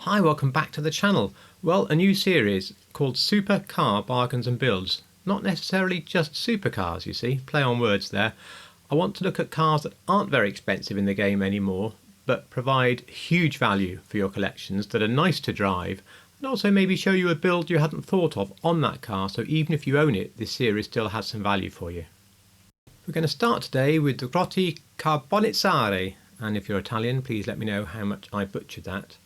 Hi, welcome back to the channel. Well, a new series called Super Car Bargains and Builds. Not necessarily just supercars, you see, play on words there. I want to look at cars that aren't very expensive in the game anymore, but provide huge value for your collections, that are nice to drive, and also maybe show you a build you hadn't thought of on that car, so even if you own it, this series still has some value for you. We're going to start today with the Grotti Carbonizzare, and if you're Italian, please let me know how much I butchered that.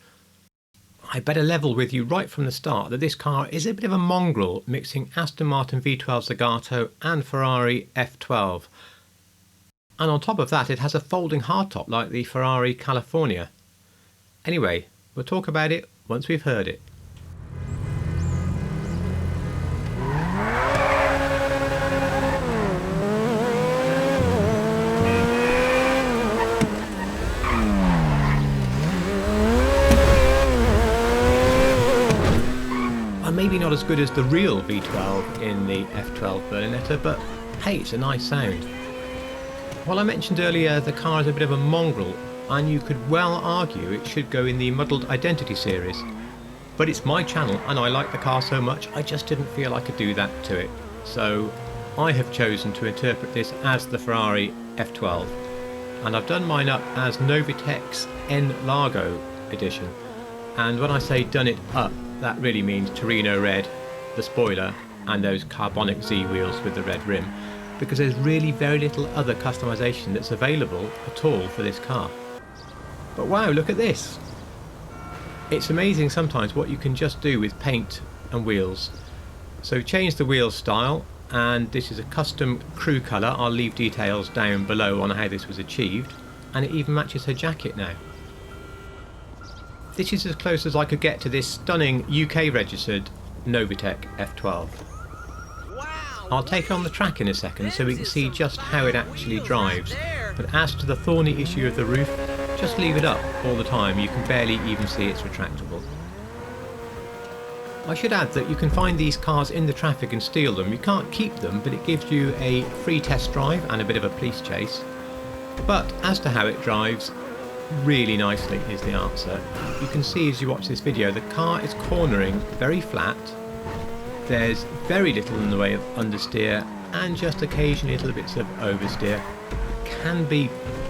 I better level with you right from the start that this car is a bit of a mongrel, mixing Aston Martin V12 Zagato and Ferrari F12. And on top of that, it has a folding hardtop like the Ferrari California. Anyway, we'll talk about it once we've heard it. Maybe not as good as the real V12 in the F12 Berlinetta, but hey, it's a nice sound. While I mentioned earlier the car is a bit of a mongrel, and you could well argue it should go in the Muddled Identity series, but it's my channel and I like the car so much I just didn't feel I could do that to it. So I have chosen to interpret this as the Ferrari F12, and I've done mine up as Novitec's N-Largo edition. And when I say done it up, that really means Torino red, the spoiler, and those carbonic Z wheels with the red rim, because there's really very little other customization that's available at all for this car. But wow, look at this! It's amazing sometimes what you can just do with paint and wheels. So change the wheel style, and this is a custom crew colour. I'll leave details down below on how this was achieved, and it even matches her jacket now. This is as close as I could get to this stunning UK registered Novitec F12. Wow, I'll take it on the track in a second so we can see just how it actually drives, but as to the thorny issue of the roof, just leave it up all the time, you can barely even see it's retractable. I should add that you can find these cars in the traffic and steal them. You can't keep them, but it gives you a free test drive and a bit of a police chase. But as to how it drives, really nicely is the answer. You can see as you watch this video the car is cornering very flat. There's very little in the way of understeer and just occasionally little bits of oversteer. It can be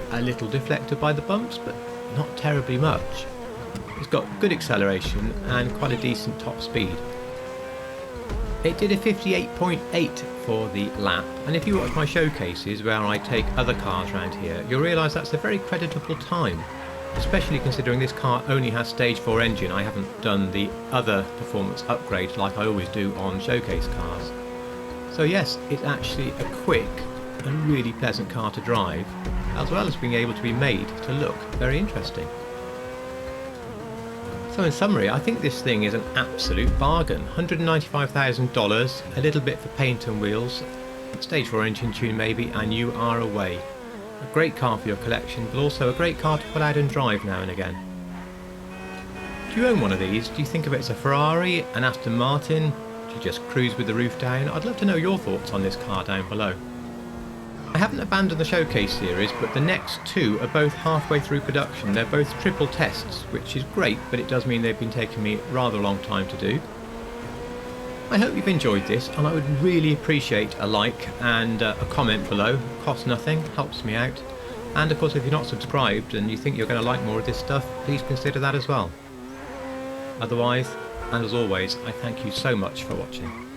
a little deflected by the bumps, but not terribly much. It's got good acceleration and quite a decent top speed. It did a 58.8 for the lap, and if you watch my showcases where I take other cars around here, you'll realise that's a very creditable time, especially considering this car only has stage 4 engine. I haven't done the other performance upgrade like I always do on showcase cars. So yes, it's actually a quick and really pleasant car to drive, as well as being able to be made to look very interesting. So in summary, I think this thing is an absolute bargain. $195,000, a little bit for paint and wheels, stage 4 engine tune maybe, and you are away. A great car for your collection, but also a great car to pull out and drive now and again. Do you own one of these? Do you think of it as a Ferrari, an Aston Martin? Do you just cruise with the roof down? I'd love to know your thoughts on this car down below. I haven't abandoned the showcase series, but the next two are both halfway through production. They're both triple tests, which is great, but it does mean they've been taking me rather a long time to do. I hope you've enjoyed this, and I would really appreciate a like and a comment below. It costs nothing, helps me out. And of course, if you're not subscribed and you think you're going to like more of this stuff, please consider that as well. Otherwise, and as always, I thank you so much for watching.